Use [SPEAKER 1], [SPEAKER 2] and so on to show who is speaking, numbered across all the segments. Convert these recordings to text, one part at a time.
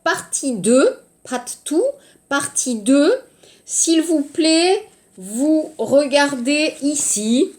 [SPEAKER 1] partie 2, part 2, partie 2, s'il vous plaît, vous regardez ici,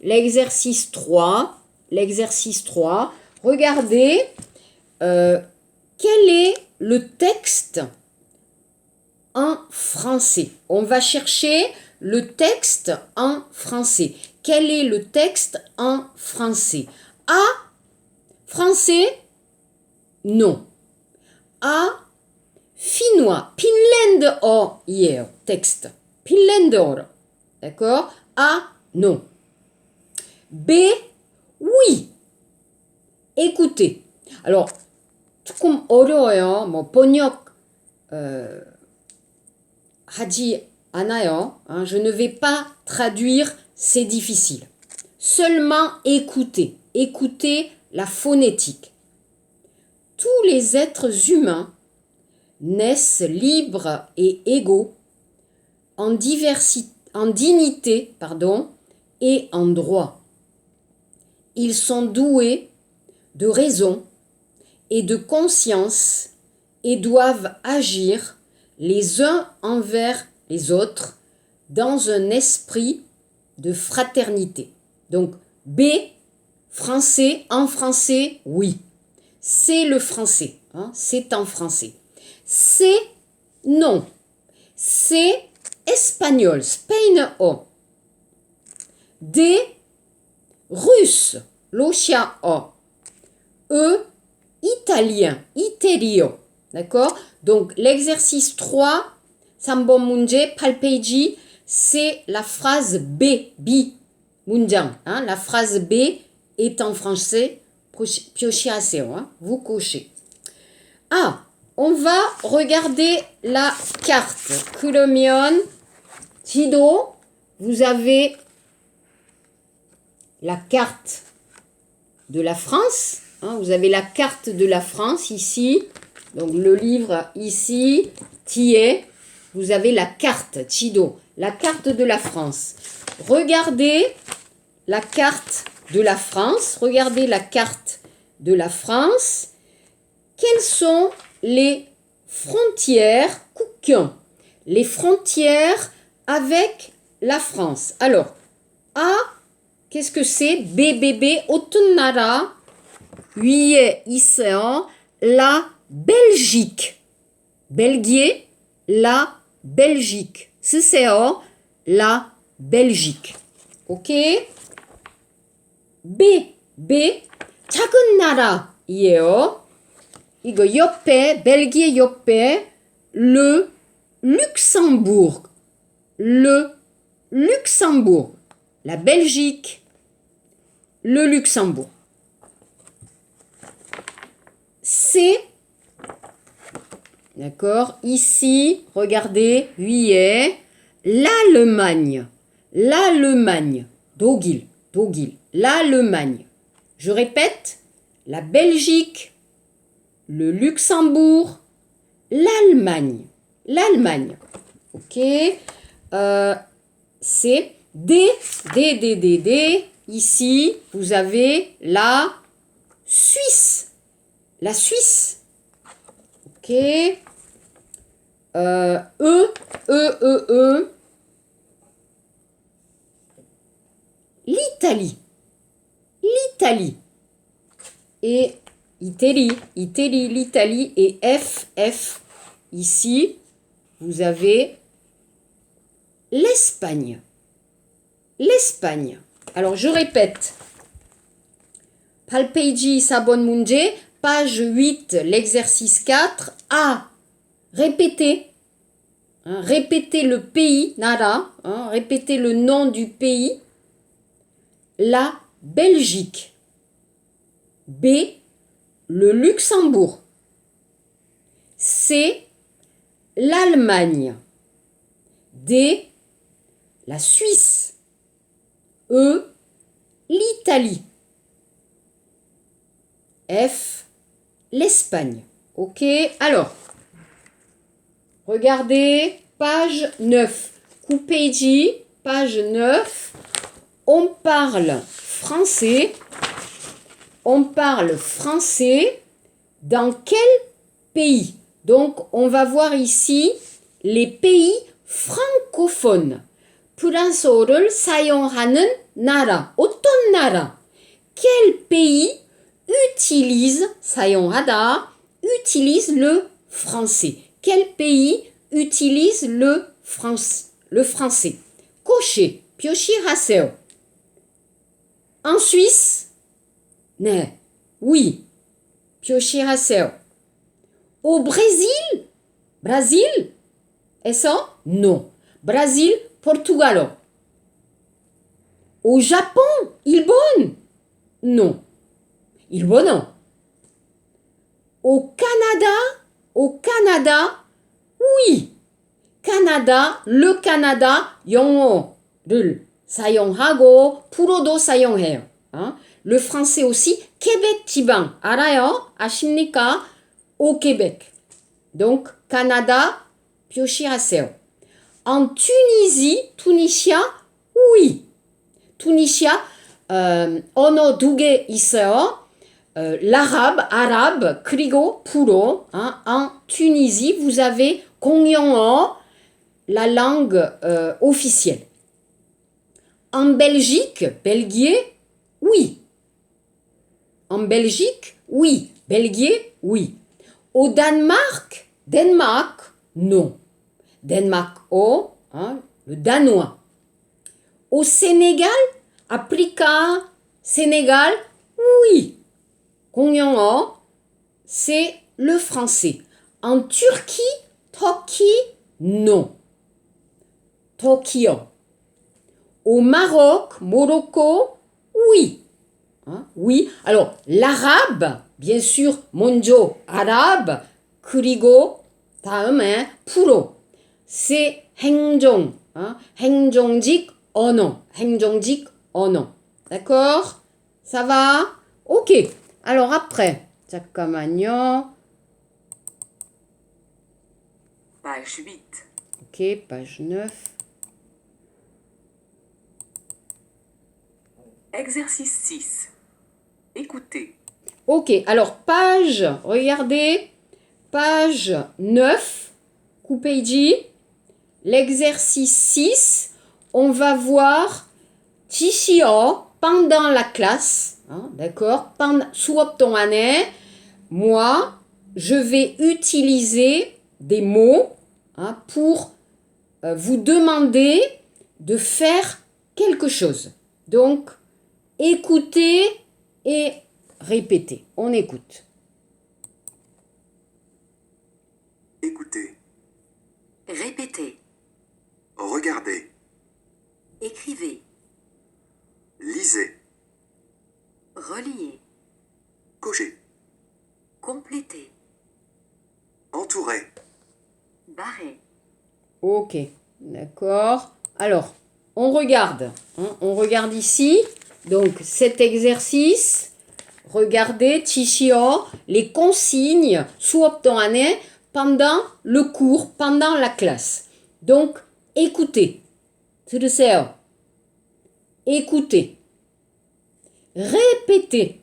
[SPEAKER 1] l'exercice 3, regardez quel est le texte en français. On va chercher le texte en français. Quel est le texte en français? A, français? Non. A, finnois. Finländare, texte. Finländare. D'accord? A, non. B, oui. Écoutez. Alors, 조금 어려워요. 번역 하지 않아요. Je ne vais pas traduire, c'est difficile. Seulement écoutez. Écoutez la phonétique. Tous les êtres humains naissent libres et égaux en dignité, et en droit. Ils sont doués de raison et de conscience et doivent agir les uns envers les autres dans un esprit de fraternité. Donc B, français, en français, oui. C'est le français, c'est en français. C, non. C'est espagnol, Spain. D, russe, Russia. E, italien, Iterio. D'accord? Donc l'exercice 3, 3번 문제, 8페이지, c'est la phrase B, 문장. La phrase B est en français, 표시하세요. Vous cochez. On va regarder la carte. 그러면 지도, vous avez la carte de la France. Vous avez la carte de la France ici. Donc le livre ici, Thiers. Vous avez la carte, 지도, la carte de la France. Regardez la carte de la France. Regardez la carte de la France. Quelles sont les frontières, 국경, les frontières avec la France? Alors, A, qu'est-ce que c'est? B, 어떤 나라 위에 있어요? La Belgique. Belgique, la Belgique. 쓰세요. La Belgique. Ok? B, 작은 나라이에요. 이거 옆에, 벨기에 옆에 le Luxembourg. Le Luxembourg. La Belgique, le Luxembourg. C, d'accord, ici, regardez, 위에, l'Allemagne. L'Allemagne. 독일. L'Allemagne. Je répète, la Belgique, le Luxembourg, l'Allemagne. Ok. C'est D. Ici, vous avez la Suisse. La Suisse. Ok. E. L'Italie. Et l'Italie. Et F. Ici, vous avez l'Espagne. Alors, je répète. 8페이지 4번 문제, page 8, l'exercice 4. A. Répétez. Répétez le pays, 나라. Répétez le nom du pays. La Belgique. B. Le Luxembourg. C. L'Allemagne. D. La Suisse. E. L'Italie. F. L'Espagne. Ok, alors, regardez, page 9. Coupeji, page 9. On parle français. Dans quel pays. Donc, on va voir ici les pays francophones. 프랑스어를 사용하는 나라. 어떤 나라? Quel pays utilise, 사용하다, utilise le français? Quel pays utilise le français? Cocher, 표시하세요. En Suisse? 네, oui, 표시하세요. Au Brésil? Brésil? Eso? Non. Brésil, Portugal. Au Japon? 일본? Non. 일본어. Au Canada? Au Canada? Oui. Canada, le Canada, 영어를 사용하고 프로도 사용해요. Le français aussi, Québec 지방, 알아요? 아십니까? Au Québec. Donc, Canada, 표시하세요. En Tunisie, Tunisia, oui. Tunisia, 언어 두 개 있어요. l'arabe, 그리고 불어. En Tunisie, vous avez 공용어, la langue officielle. En Belgique, belgier, oui. En Belgique, oui. Belgier, oui. Au Danemark, non. Danemark, le danois. Au Sénégal, Africa, Sénégal, oui. 공용어, c'est le français. En Turquie, non. Tokyo. Au Maroc, Morocco, oui. Oui. Alors, l'arabe, bien sûr, 먼저 arabe, 그리고 다음에 프로. C'est 행정, 행정직 언어, 행정직 언어. D'accord? Ça va? Ok. Alors après, 잠깐만요.
[SPEAKER 2] Page 8.
[SPEAKER 1] Ok, page 9.
[SPEAKER 2] Exercice 6. Écoutez.
[SPEAKER 1] Ok, alors page, regardez, page 9, coupéji, l'exercice 6, on va voir 지시어 pendant la classe, d'accord, 수업 동안에, moi, je vais utiliser des mots pour vous demander de faire quelque chose. Donc, écoutez et répétez. On écoute.
[SPEAKER 3] Écoutez,
[SPEAKER 2] Répétez.
[SPEAKER 3] regardez,
[SPEAKER 2] Écrivez.
[SPEAKER 3] lisez,
[SPEAKER 2] Reliez.
[SPEAKER 3] cochez,
[SPEAKER 2] Complétez.
[SPEAKER 3] entourez,
[SPEAKER 2] Barrez.
[SPEAKER 1] Ok, d'accord. Alors, on regarde. On regarde ici. Donc, cet exercice, regardez, 지시어, les consignes, 수업 동안에, pendant le cours, pendant la classe. Donc, écoutez. 들으세요. Écoutez. Répétez.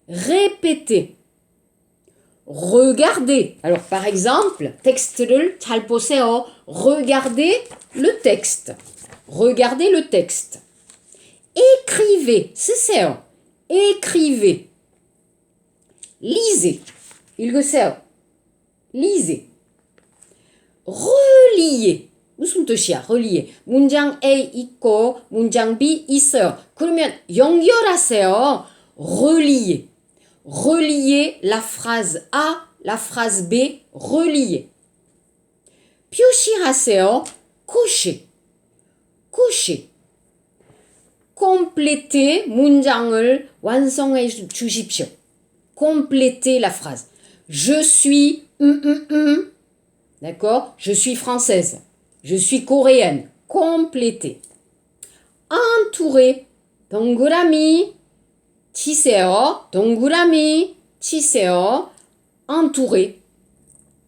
[SPEAKER 1] Répétez. Regardez. Alors, par exemple, text를 잘 보세요. Regardez le texte. Regardez le texte. Écrivez. 쓰세요. Écrivez. Lisez. 읽으세요. Lisez. Reliez. 무슨 뜻이야? relier. 문장 A 있고 문장 B 있어요. 그러면 연결하세요. relier. Relier la phrase A, la phrase B, relier. 표시하세요. cocher. cocher. compléter 문장을 완성해 주십시오. compléter la phrase. Je suis D'accord? Je suis française. Je suis coréenne. compléter. entourer. 동그라미 치세요. 동그라미 치세요. entourer.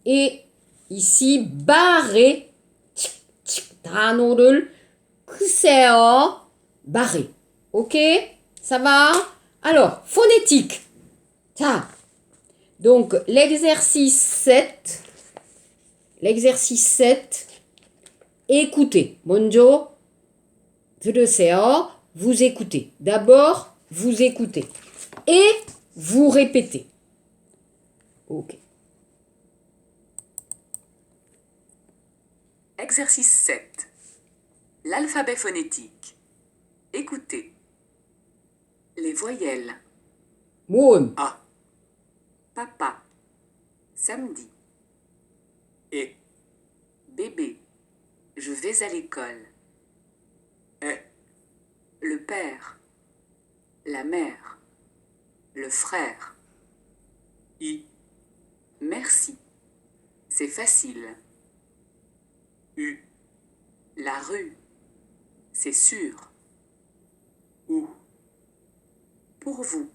[SPEAKER 1] Et ici barrer. 단어를 크세요. barrer. Ok? Ça va? Alors, phonétique. 자, Donc, l'exercice 7, écoutez. 먼저 들으세요. Vous écoutez. D'abord, vous écoutez. Et vous répétez. Ok.
[SPEAKER 2] Exercice 7. L'alphabet phonétique. Écoutez. Les voyelles.
[SPEAKER 1] 모음,
[SPEAKER 3] A,
[SPEAKER 2] Papa. Samedi.
[SPEAKER 3] E,
[SPEAKER 2] Bébé. Je vais à l'école.
[SPEAKER 3] E,
[SPEAKER 2] Le père. La mère. Le frère.
[SPEAKER 3] I,
[SPEAKER 2] Merci. C'est facile.
[SPEAKER 3] U,
[SPEAKER 2] La rue. C'est sûr.
[SPEAKER 3] ou,
[SPEAKER 2] Pour vous.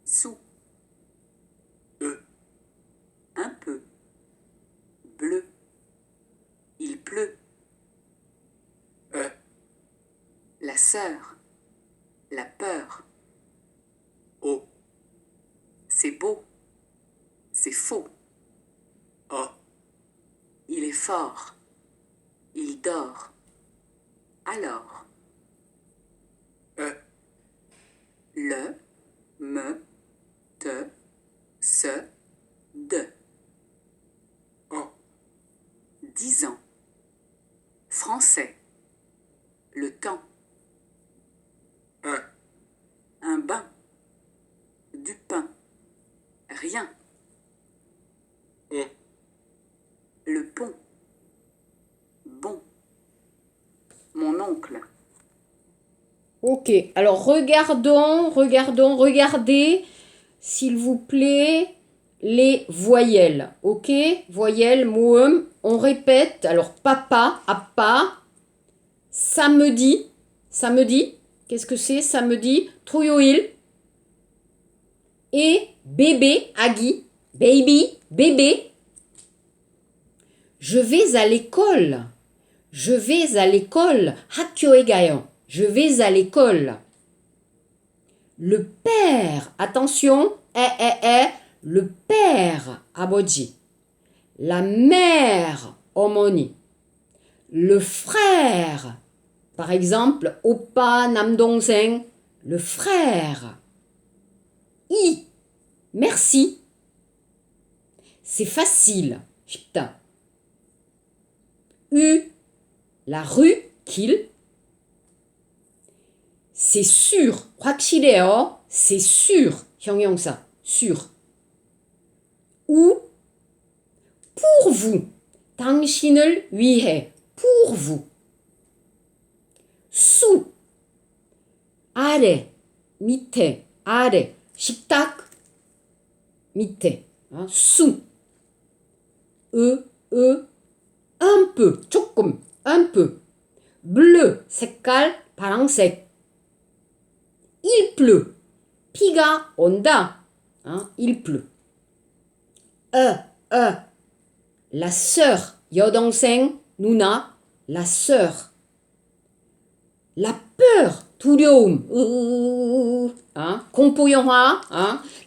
[SPEAKER 2] Sous.
[SPEAKER 3] E,
[SPEAKER 2] Un peu. Bleu. Il pleut.
[SPEAKER 3] E,
[SPEAKER 2] La sœur. La peur.
[SPEAKER 3] O,
[SPEAKER 2] C'est beau. C'est faux.
[SPEAKER 3] A,
[SPEAKER 2] Il est fort. Il dort. Alors.
[SPEAKER 3] E,
[SPEAKER 2] Le. Me. Te. Se. De.
[SPEAKER 3] An,
[SPEAKER 2] 10 ans. Français. Le temps. Un bain. Du pain. Rien.
[SPEAKER 3] On,
[SPEAKER 2] Le pont. Bon. Mon oncle.
[SPEAKER 1] ok. Alors, regardez, s'il vous plaît, les voyelles. Ok? Voyelles, moum. On répète. Alors, papa, appa. Samedi. Qu'est-ce que c'est samedi? Truyoil. Et bébé, agi. Baby, bébé. Je vais à l'école. 학교에 가요. Je vais à l'école. Le père, attention, le père, 아버지. La mère, 어머니. Le frère, par exemple, 오빠, 남동생, le frère. Merci. C'est facile. 쉽다. La rue, 길. C'est sûr. 확실해요. C'est sûr. 형용사. sûr. Ou pour vous. 당신을 위해. Pour vous. sous. 아래. 밑에. 아래. 식탁. 밑에. sous. un peu. 조금. un peu. bleu. 색깔. 파랑색. Il pleut. 비가 온다. Il pleut. La sœur. 여동생. 누나. La sœur. La peur. 두려움. 공포 영화.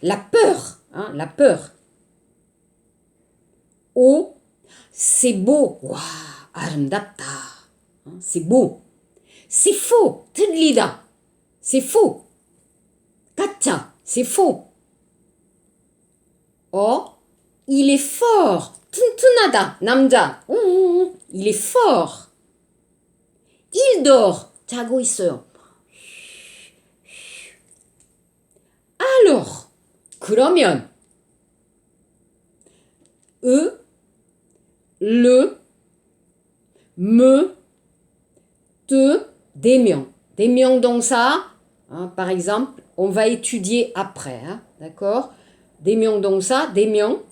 [SPEAKER 1] La peur. La peur. C'est beau. 와, 아름답다. C'est beau. C'est faux. 틀리다. C'est faux. 가짜. C'est faux. Il est fort. 튼튼하다. 남자. Il est fort. Il dort. 자고 있어요. Alors. 그러면. Le. Me. Te. 대명. 대명동사. Par exemple, on va étudier après. D'accord? 대명동사. 대명.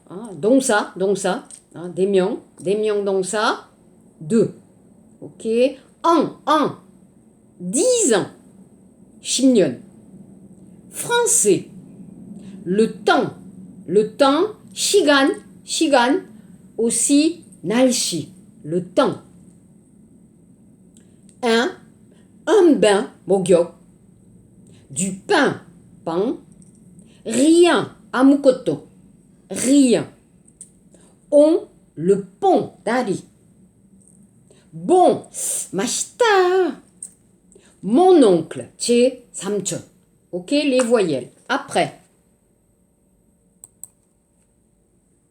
[SPEAKER 1] 동사. 대명. 대명동사. de. Ok? Un. 10 ans. 10년. Français. Le temps. 시간. Aussi, 날씨. Le temps. Un bain. 목욕. Du pain. 빵. Rien. 아무것도. rien. On, le pont, 다리. Bon, 맛있다. Mon oncle, 제 삼촌. Ok, les voyelles. Après,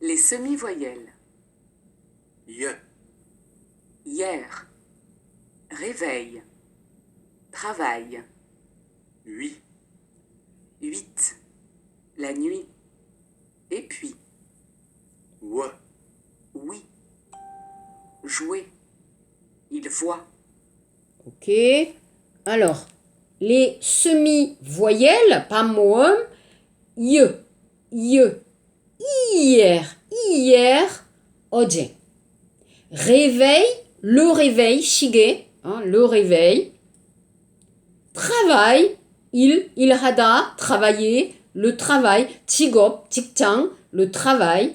[SPEAKER 2] Les semi-voyelles.
[SPEAKER 3] Ye.
[SPEAKER 2] Hier. Réveil. Travail.
[SPEAKER 3] Ui.
[SPEAKER 2] 8. La nuit. Et puis.
[SPEAKER 3] Wa.
[SPEAKER 2] Oui. Jouer. Il voit.
[SPEAKER 1] ok. Alors, les semi-voyelles, pas moum, ye, hier, 어제. Réveil, le réveil, 시계, hein, le réveil. Travail, 일하다, travailler, le travail, 직업, 직장, le travail.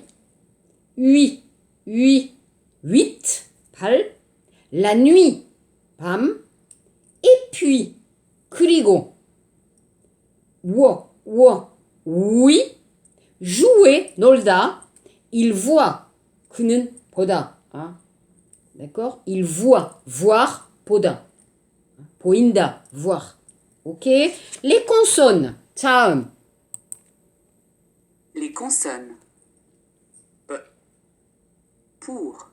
[SPEAKER 1] huit, 8, la nuit, 밤. Et puis, 그리고, oui, jouer, 놀다, il voit, 그는 보다, hein? D'accord? Il voit, voir, 보다, 보인다, voir, ok? Les consonnes, 다음,
[SPEAKER 2] Les consonnes.
[SPEAKER 3] Pe.
[SPEAKER 2] Pour.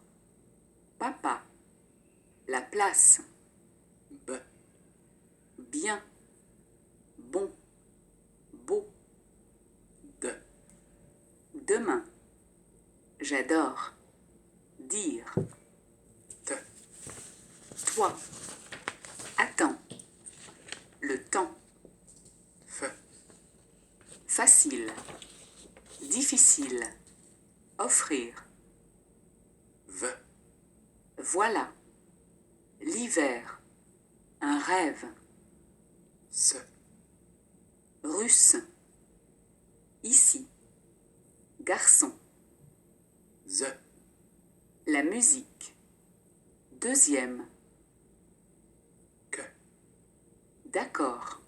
[SPEAKER 2] Papa. La place.
[SPEAKER 3] Be.
[SPEAKER 2] Bien. Bon. Beau.
[SPEAKER 3] De.
[SPEAKER 2] Demain. J'adore. Dire.
[SPEAKER 3] Te.
[SPEAKER 2] Toi. Attends. Le temps.
[SPEAKER 3] Fe.
[SPEAKER 2] Facile. Difficile. Offrir.
[SPEAKER 3] Ve.
[SPEAKER 2] Voilà. L'hiver. Un rêve.
[SPEAKER 3] Se.
[SPEAKER 2] Russe. Ici. Garçon.
[SPEAKER 3] Ze.
[SPEAKER 2] La musique. Deuxième.
[SPEAKER 3] Que.
[SPEAKER 2] D'accord.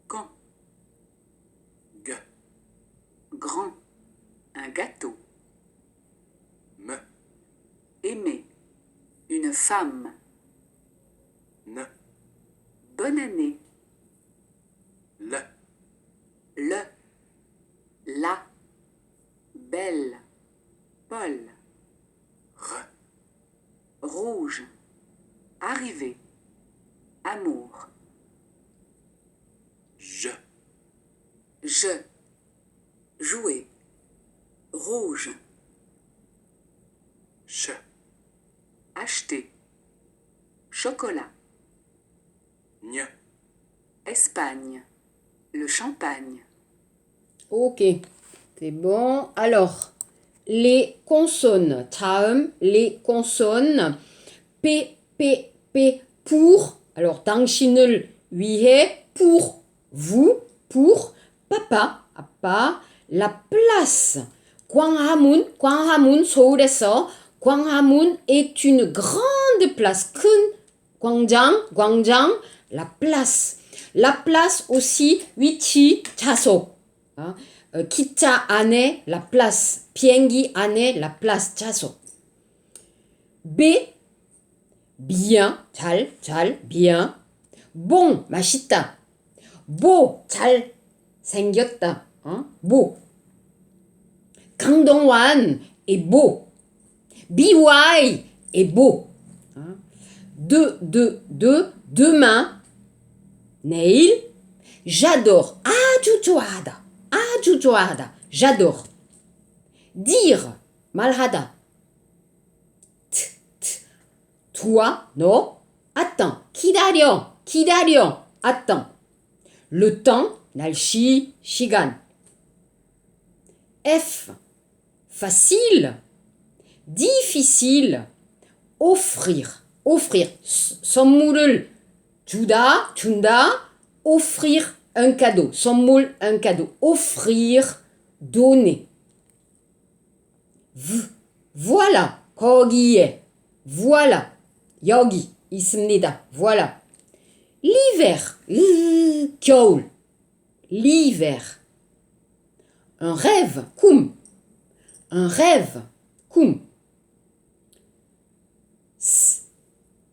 [SPEAKER 2] Quand.
[SPEAKER 3] Ge.
[SPEAKER 2] Grand. Un gâteau.
[SPEAKER 3] Me.
[SPEAKER 2] Aimer. Une femme.
[SPEAKER 3] Ne.
[SPEAKER 2] Bonne année.
[SPEAKER 3] Le.
[SPEAKER 2] Le. La. Belle. Paul.
[SPEAKER 3] Re.
[SPEAKER 2] Rouge. Arriver. Amour.
[SPEAKER 3] Je.
[SPEAKER 2] Je. Jouer. Rouge.
[SPEAKER 3] Che.
[SPEAKER 2] Acheter. Chocolat.
[SPEAKER 3] Nye.
[SPEAKER 2] Espagne. Le champagne.
[SPEAKER 1] ok, c'est bon. Alors, les consonnes, 다음, les consonnes, P, pour, alors, 당신을 위해, pour vous, pour, papa, 아빠, la place, 광화문, 서울에서, 광화문 est une grande place, 큰 광장, la place. La place aussi, 위치, 좌석. hein. 기차 안에, la place. 비행기 안에, la place, 좌석. B, bien, 잘, bien. Bon, 맛있다. beau, 잘 생겼다. beau. 강동원 est beau. BY est beau. demain, 내일. J'adore. 아주 좋아하다. J'adore. dire, 말하다. toi, 너. attends, 기다려. attends. le temps, 날씨, 시간. F, facile, difficile, offrir. 선물을 준다, offrir un cadeau. 선물, un cadeau. offrir, donner. voilà, 거기에. voilà, 여기 있습니다. voilà. l'hiver, 겨울. l'hiver. un rêve, 꿈. un rêve. 꿈.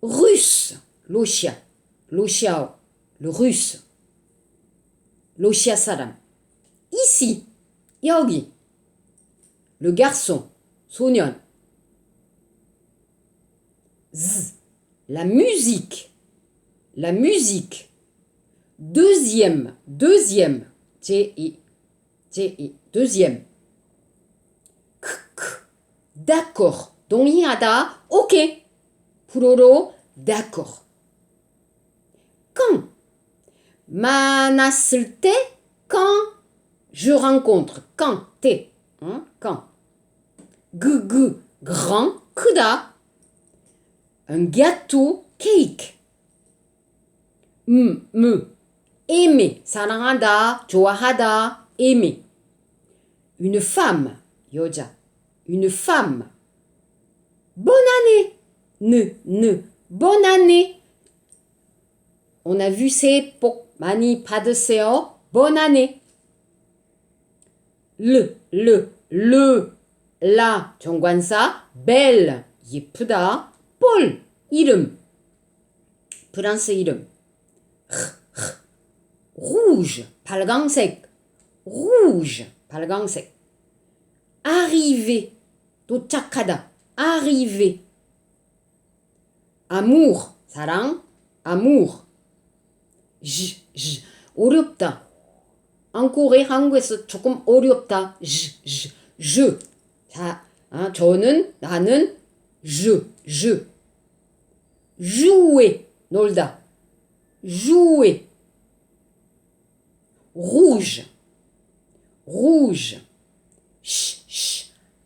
[SPEAKER 1] Russe. 러시아. 러시아어. Le russe. 러시아 사람. Ici. 여기. Le garçon. 소년. La musique. La musique. Deuxième. Deuxième. J-I. J-I. Deuxième. D'accord. 동의하다. OK. 불어로 d'accord. Quand? 만났을 때. Quand je rencontre. Quand. T. Hein? Quand. Grand. 크다. Un gâteau. Cake. aimer. 사랑하다. 좋아하다. aimer. Une femme. 여자. Une femme. Bonne année. Bonne année. On a vu 새해 복 많이 받으세요. Bonne année. la 정관사. belle 예쁘다. Paul 이름. 프랑스 이름. rouge 빨강색. rouge 빨강색. arriver 도착하다. arriver. amour 사랑. amour. 어렵다. 한국에 한국에서 조금 어렵다. je. 자, 저는 나는 je. jouer 놀다. jouer. rouge.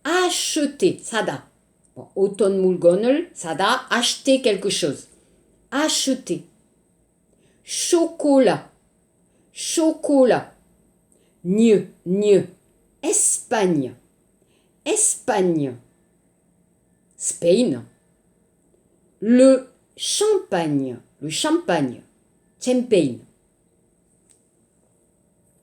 [SPEAKER 1] acheter 사다. 어떤 물건을 사다. acheter quelque chose. acheter. chocolat. Nieu. Espagne. Spain. Le champagne. Champagne.